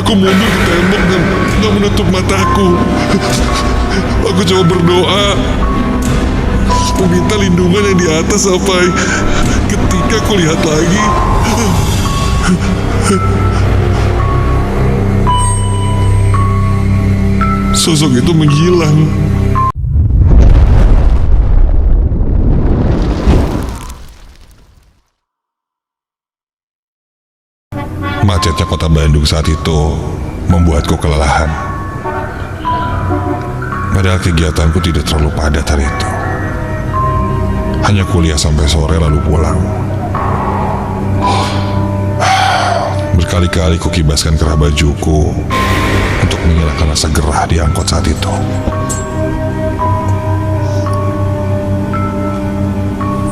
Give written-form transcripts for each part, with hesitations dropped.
Aku mundur ke tembok dan gak menutup mataku. Aku coba berdoa, meminta lindungan yang di atas sampai ketika aku lihat lagi, sosok itu menghilang. Macetnya kota Bandung saat itu membuatku kelelahan. Padahal kegiatanku tidak terlalu padat hari itu. Hanya kuliah sampai sore lalu pulang. Berkali-kali kukibaskan kerah bajuku untuk menghilangkan rasa gerah di angkot saat itu.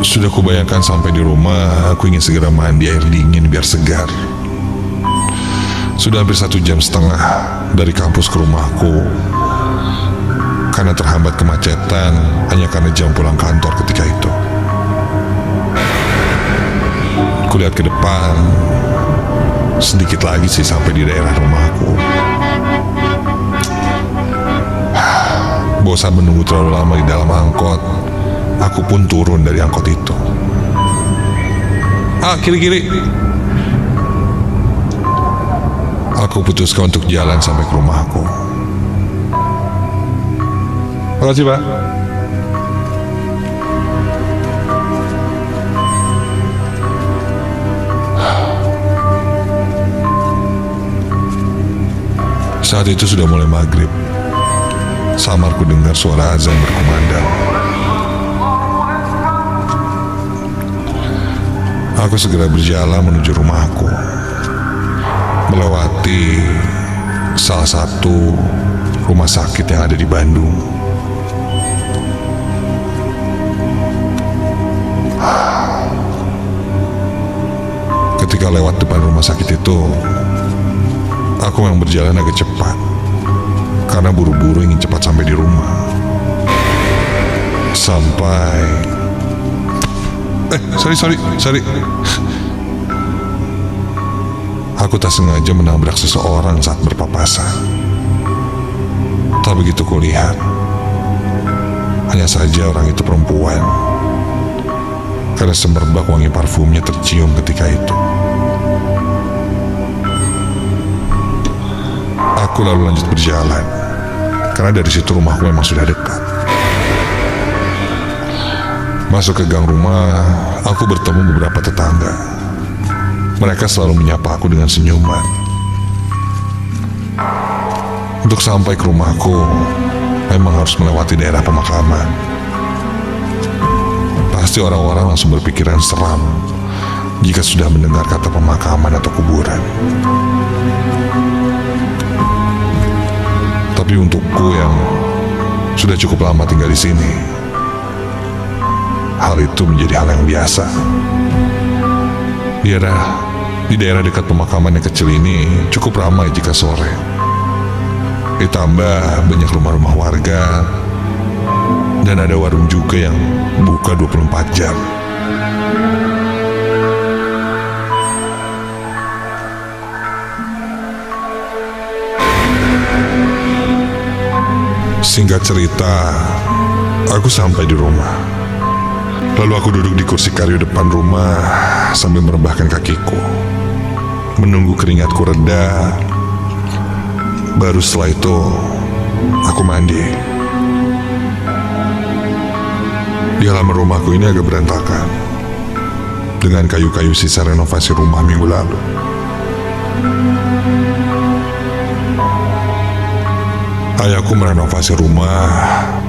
Sudah kubayangkan sampai di rumah, aku ingin segera mandi air dingin biar segar. Sudah hampir 1,5 jam dari kampus ke rumahku, karena terhambat kemacetan hanya karena jam pulang kantor ketika itu. Kulihat ke depan, sedikit lagi sih sampai di daerah rumahku. Bosan menunggu terlalu lama di dalam angkot, aku pun turun dari angkot itu. Kiri-kiri. Aku putuskan untuk jalan sampai ke rumahku. Makasih, Pak. Saat itu sudah mulai maghrib. Samar ku dengar suara azan berkumandang. Aku segera berjalan menuju rumahku, melewati salah satu rumah sakit yang ada di Bandung. Ketika lewat depan rumah sakit itu, aku memang berjalan agak cepat karena buru-buru ingin cepat sampai di rumah. Sampai sorry. Aku tak sengaja menabrak seseorang saat berpapasan. Tak begitu kulihat, hanya saja orang itu perempuan, karena semerbak wangi parfumnya tercium ketika itu. Aku lalu lanjut berjalan, karena dari situ rumahku memang sudah dekat. Masuk ke gang rumah, aku bertemu beberapa tetangga. Mereka selalu menyapa aku dengan senyuman. Untuk sampai ke rumahku, memang harus melewati daerah pemakaman. Pasti orang-orang langsung berpikiran seram jika sudah mendengar kata pemakaman atau kuburan. Tapi untukku yang sudah cukup lama tinggal di sini, hal itu menjadi hal yang biasa. Di daerah dekat pemakaman yang kecil ini cukup ramai jika sore. Ditambah banyak rumah-rumah warga, dan ada warung juga yang buka 24 jam. Singkat cerita, aku sampai di rumah. Lalu aku duduk di kursi kayu depan rumah sambil merebahkan kakiku, menunggu keringatku reda. Baru setelah itu aku mandi. Di halaman rumahku ini agak berantakan, dengan kayu-kayu sisa renovasi rumah minggu lalu. Ayahku merenovasi rumah,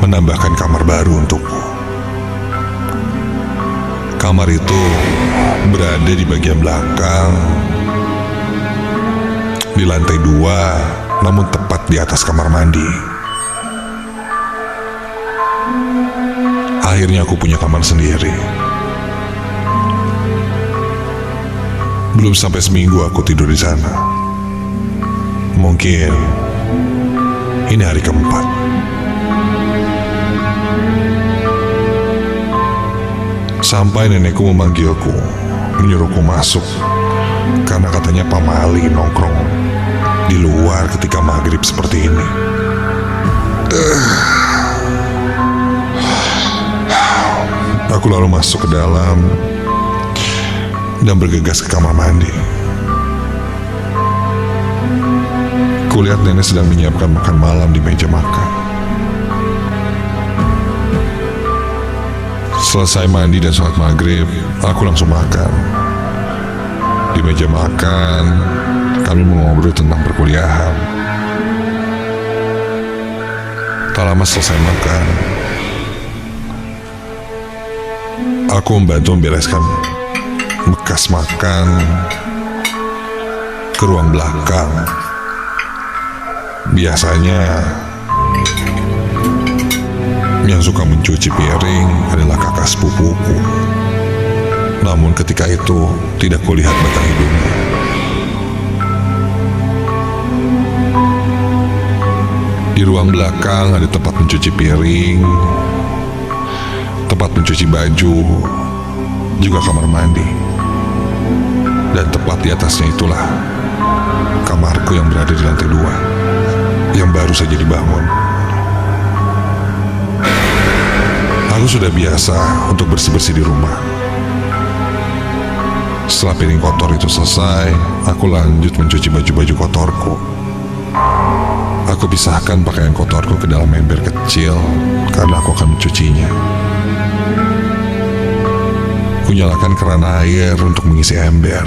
menambahkan kamar baru untukku. Kamar itu berada di bagian belakang, di lantai 2, namun tepat di atas kamar mandi. Akhirnya aku punya kamar sendiri. Belum sampai seminggu aku tidur di sana. Mungkin ini hari keempat. Sampai nenekku memanggilku, menyuruhku masuk, karena katanya pamali nongkrong di luar ketika maghrib seperti ini. Aku lalu masuk ke dalam dan bergegas ke kamar mandi. Kulihat nenek sedang menyiapkan makan malam di meja makan. Selesai mandi dan sholat maghrib, aku langsung makan. Di meja makan, kami mengobrol tentang perkuliahan. Tak lama selesai makan, aku membantu membereskan bekas makan ke ruang belakang. Biasanya yang suka mencuci piring adalah kakak sepupuku. Namun ketika itu tidak kulihat batang hidungnya. Di ruang belakang ada tempat mencuci piring, tempat mencuci baju, juga kamar mandi. Dan tepat di atasnya itulah kamarku yang berada di lantai 2, yang baru saja dibangun. Aku sudah biasa untuk bersih-bersih di rumah. Setelah piring kotor itu selesai, aku lanjut mencuci baju-baju kotorku. Aku pisahkan pakaian kotorku ke dalam ember kecil karena aku akan mencucinya. Kunyalakan keran air untuk mengisi ember.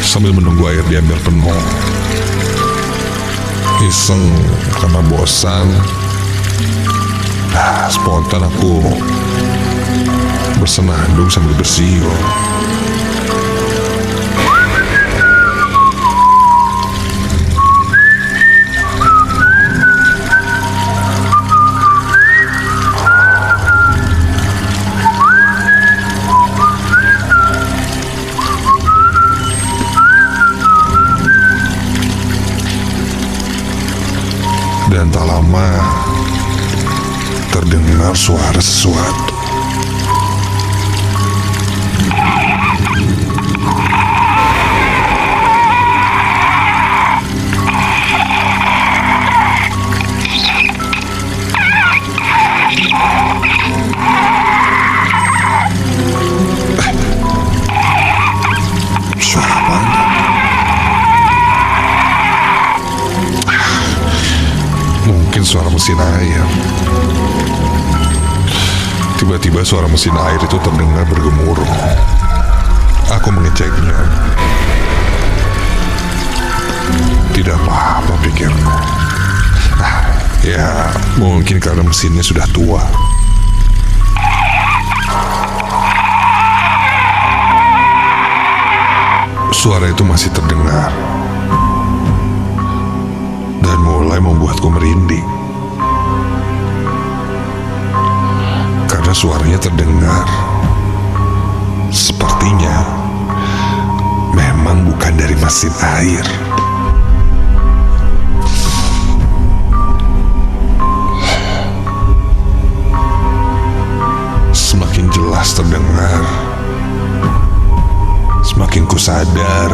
Sambil menunggu air di ember penuh, iseng karena bosan, spontan aku bersenandung sambil bersiul. Dan tak lama terdengar suara sesuatu. Suara apa? Mungkin suara mesin air. Tiba-tiba suara mesin air itu terdengar bergemuruh. Aku mengeceknya. Tidak apa-apa, pikirku. Ya, mungkin karena mesinnya sudah tua. Suara itu masih terdengar dan mulai membuatku merinding. Karena suaranya terdengar sepertinya memang bukan dari mesin air. Semakin jelas terdengar, semakin ku sadar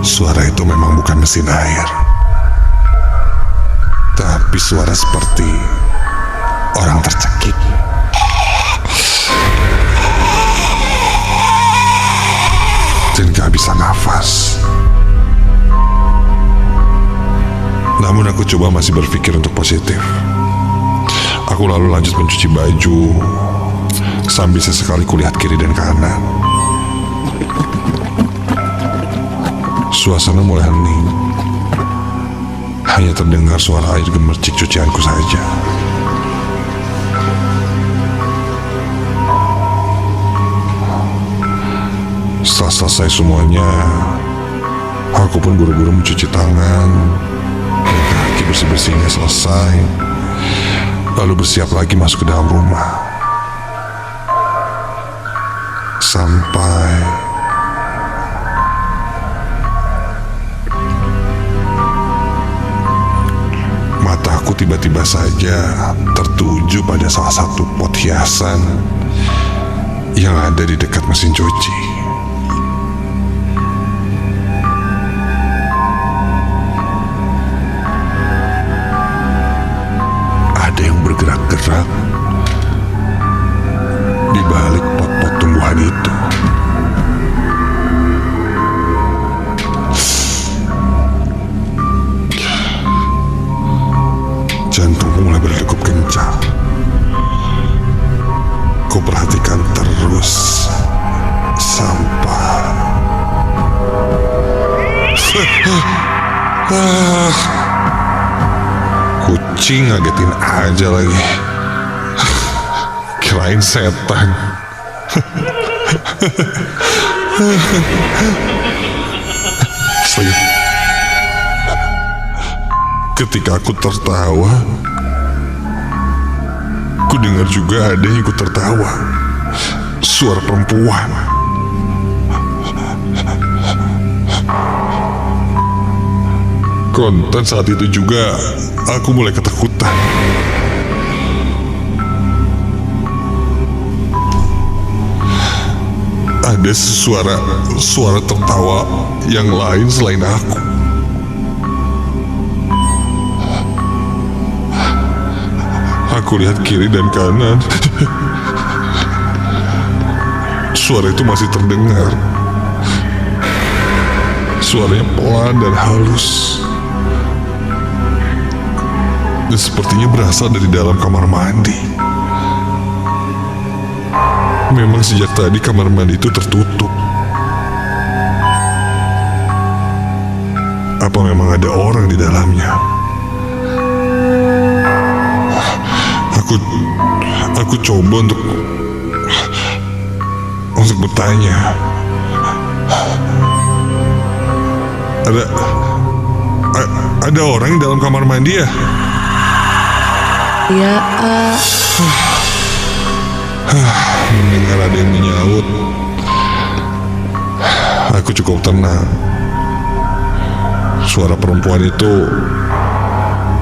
suara itu memang bukan mesin air, tapi suara seperti orang tercekik. Dan gak bisa nafas. Namun aku coba masih berpikir untuk positif. Aku lalu lanjut mencuci baju sambil sesekali kulihat kiri dan kanan. Suasana mulai hening. Hanya terdengar suara air gemercik cucianku saja. Setelah selesai semuanya, aku pun buru-buru mencuci tangan dan kaki bersih-bersihnya selesai, lalu bersiap lagi masuk ke dalam rumah. Sampai mataku tiba-tiba saja tertuju pada salah satu pot hiasan yang ada di dekat mesin cuci. Kucing ngagetin aja lagi. Kirain setan. Ketika aku tertawa, ku dengar juga ada yang ikut tertawa. Suara perempuan. Konten saat itu juga aku mulai ketakutan. Ada suara tertawa yang lain selain aku. Aku lihat kiri dan kanan. Suara itu masih terdengar. Suaranya pelan dan halus. Dan sepertinya berasal dari dalam kamar mandi. Memang sejak tadi kamar mandi itu tertutup. Apa memang ada orang di dalamnya? Aku coba untuk bertanya. Ada orang di dalam kamar mandi ya? Ya, mendengar ada yang menyaut, aku cukup tenang. Suara perempuan itu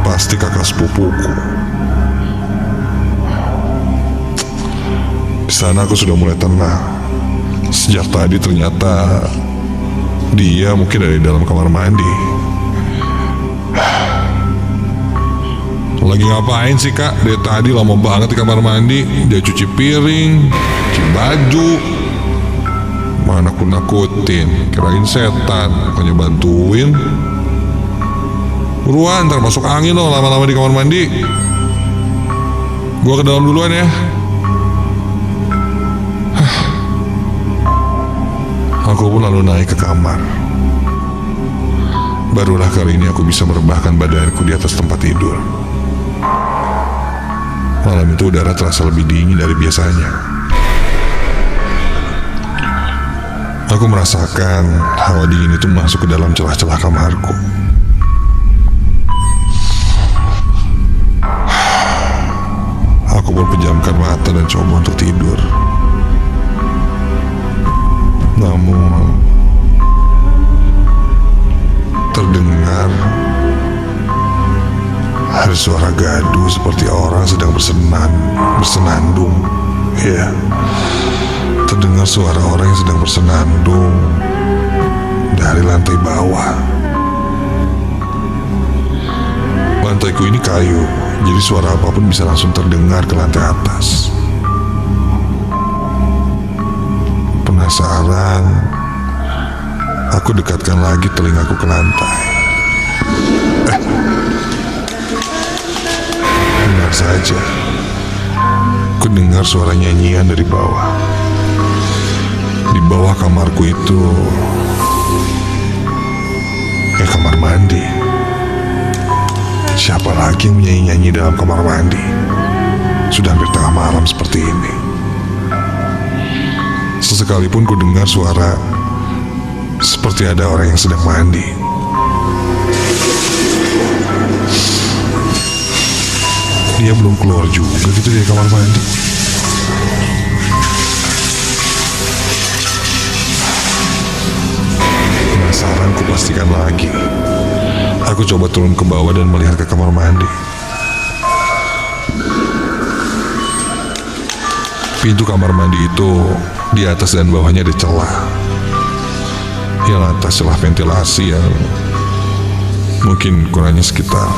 pasti kakak sepupuku. Di sana aku sudah mulai tenang. Sejak tadi ternyata dia mungkin ada di dalam kamar mandi. Lagi ngapain sih kak? Dari tadi lama banget di kamar mandi. Dia cuci piring, cuci baju. Mana aku nakutin, kirain setan, bukannya bantuin. Buruan, ntar masuk angin loh lama-lama di kamar mandi. Gua ke dalam duluan ya. Aku pun lalu naik ke kamar. Barulah kali ini aku bisa merebahkan badanku di atas tempat tidur. Malam itu udara terasa lebih dingin dari biasanya. Aku merasakan hawa dingin itu masuk ke dalam celah-celah kamarku. Aku pun pejamkan mata dan coba untuk tidur. Namun terdengar ada suara gaduh seperti orang sedang bersenandung. Ya, terdengar suara orang yang sedang bersenandung dari lantai bawah. Lantaiku ini kayu, jadi suara apapun bisa langsung terdengar ke lantai atas. Penasaran, aku dekatkan lagi telingaku ke lantai. Benar saja, aku dengar suara nyanyian dari bawah. Di bawah kamarku itu, kamar mandi. Siapa lagi yang menyanyi-nyanyi dalam kamar mandi? Sudah hampir tengah malam seperti ini. Sesekalipun ku dengar suara seperti ada orang yang sedang mandi. Dia belum keluar juga gitu dari kamar mandi. Penasaran, ku pastikan lagi. Aku coba turun ke bawah dan melihat ke kamar mandi. Pintu kamar mandi itu di atas dan bawahnya ada celah. Yang atas celah ventilasi yang mungkin kurangnya sekitar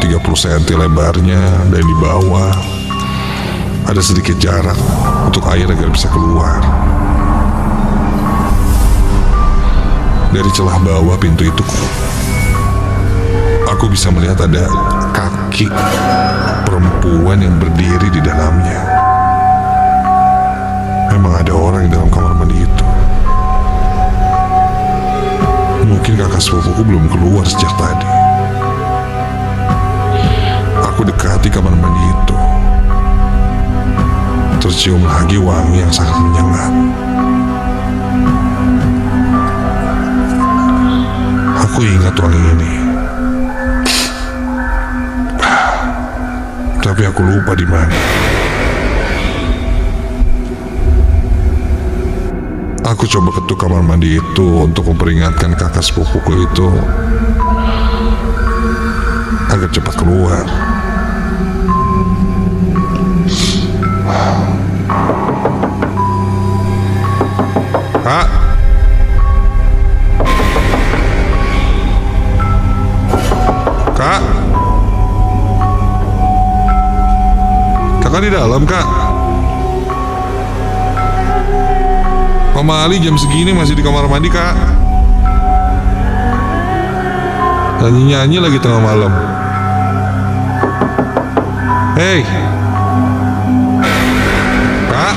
30 cm lebarnya, dan di bawah ada sedikit jarak untuk air agar bisa keluar. Dari celah bawah pintu itu aku bisa melihat ada kaki perempuan yang berdiri di dalamnya. Memang ada orang di dalam kamar mandi itu. kakak sepupuku belum keluar sejak tadi. Aku dekati kamar mandi itu. Tercium lagi wangi yang sangat menyengat. Aku ingat wangi ini. Tapi aku lupa di mana. Aku coba ketuk kamar mandi itu untuk memperingatkan kakak sepupuku itu agar cepat keluar. Kak, Kak, kakak di dalam, Kak. Mama Ali jam segini masih di kamar mandi, Kak. Nyanyi-nyanyi lagi tengah malam. Hei, Kak.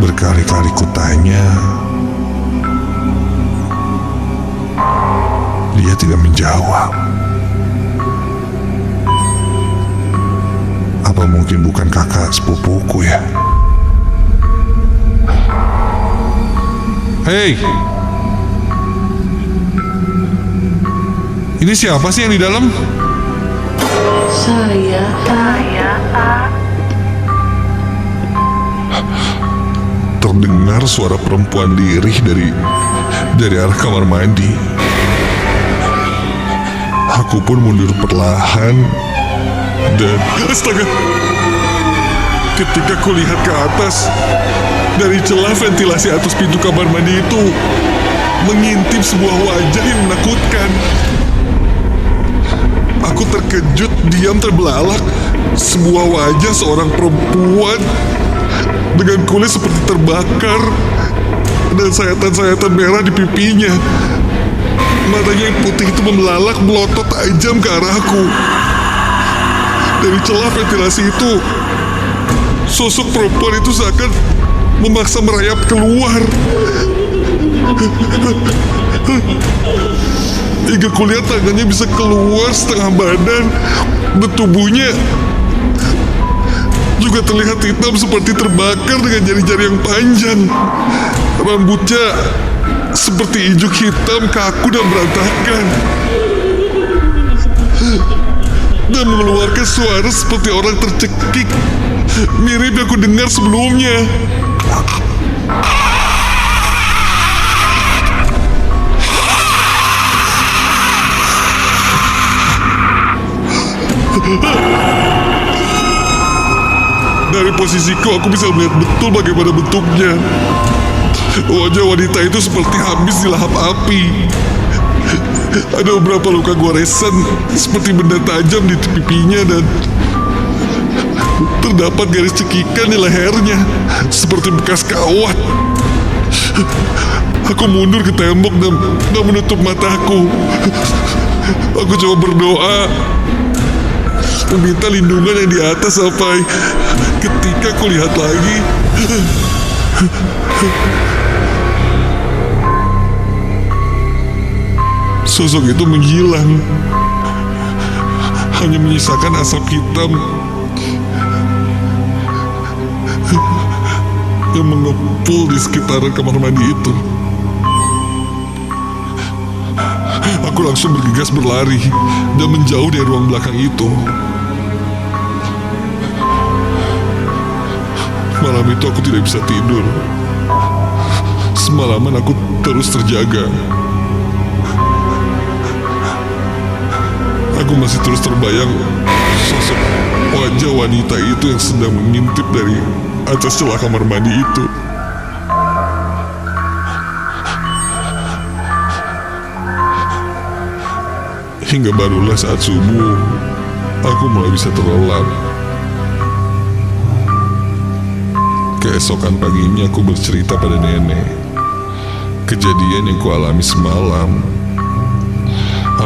Berkali-kali kutanya, dia tidak menjawab. Apa mungkin bukan kakak sepupuku ya? Hei, ini siapa sih yang di dalam? Saya. Terdengar suara perempuan lirih dari arah kamar mandi. Aku pun mundur perlahan dan astaga, ketika ku lihat ke atas, dari celah ventilasi atas pintu kamar mandi itu mengintip sebuah wajah yang menakutkan. Aku terkejut, diam terbelalak. Sebuah wajah seorang perempuan dengan kulit seperti terbakar dan sayatan-sayatan merah di pipinya. Matanya yang putih itu membelalak, melotot tajam ke arahku. Dari celah ventilasi itu, sosok perempuan itu seakan memaksa merayap keluar. Hingga kulihat tangannya bisa keluar setengah badan, dan tubuhnya juga terlihat hitam seperti terbakar dengan jari-jari yang panjang. Rambutnya seperti ijuk hitam, kaku dan berantakan, dan mengeluarkan suara seperti orang tercekik, mirip yang aku dengar sebelumnya. Dari posisiku aku bisa melihat betul bagaimana bentuknya. Wajah wanita itu seperti habis dilahap api. Ada beberapa luka goresan seperti benda tajam di pipinya, dan terdapat garis cekikan di lehernya seperti bekas kawat. Aku mundur ke tembok dan menutup mataku. Aku coba berdoa, meminta lindungan yang di atas, sampai ketika aku lihat lagi, sosok itu menghilang. Hanya menyisakan asap hitam yang mengepul di sekitaran kamar mandi itu. Aku langsung bergegas berlari dan menjauh dari ruang belakang itu. Malam itu aku tidak bisa tidur. Semalaman aku terus terjaga. Aku masih terus terbayang sosok wajah wanita itu yang sedang mengintip dari atas celah kamar mandi itu. Hingga barulah saat subuh, aku mulai bisa terlelap. Keesokan paginya aku bercerita pada nenek kejadian yang kualami semalam.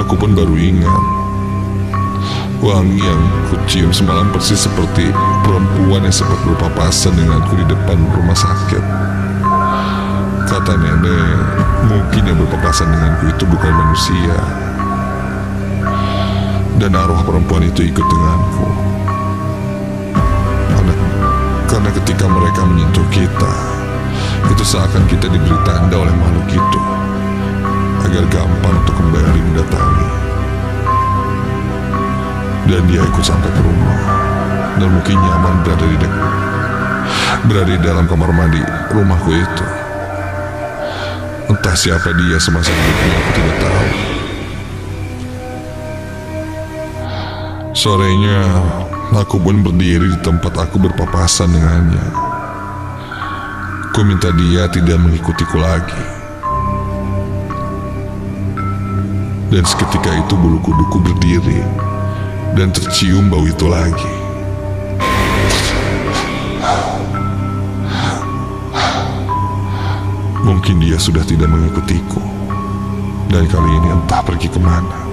Aku pun baru ingat, wangi yang kucium semalam persis seperti perempuan yang sempat berpapasan denganku di depan rumah sakit. kata nenek, mungkin yang berpapasan denganku itu bukan manusia. Dan arwah perempuan itu ikut denganku. Karena ketika mereka menyentuh kita, itu seakan kita diberi tanda oleh makhluk itu, agar gampang untuk kembali mendatangi. Dan dia ikut sampai ke rumah, dan mungkin nyaman berada di dalam kamar mandi rumahku itu. Entah siapa dia semasa hidupnya, aku tidak tahu. Sorenya, aku pun berdiri di tempat aku berpapasan dengannya. Ku minta dia tidak mengikutiku lagi. Dan seketika itu bulu kuduku berdiri dan tercium bau itu lagi. Mungkin dia sudah tidak mengikutiku, dan kali ini entah pergi kemana.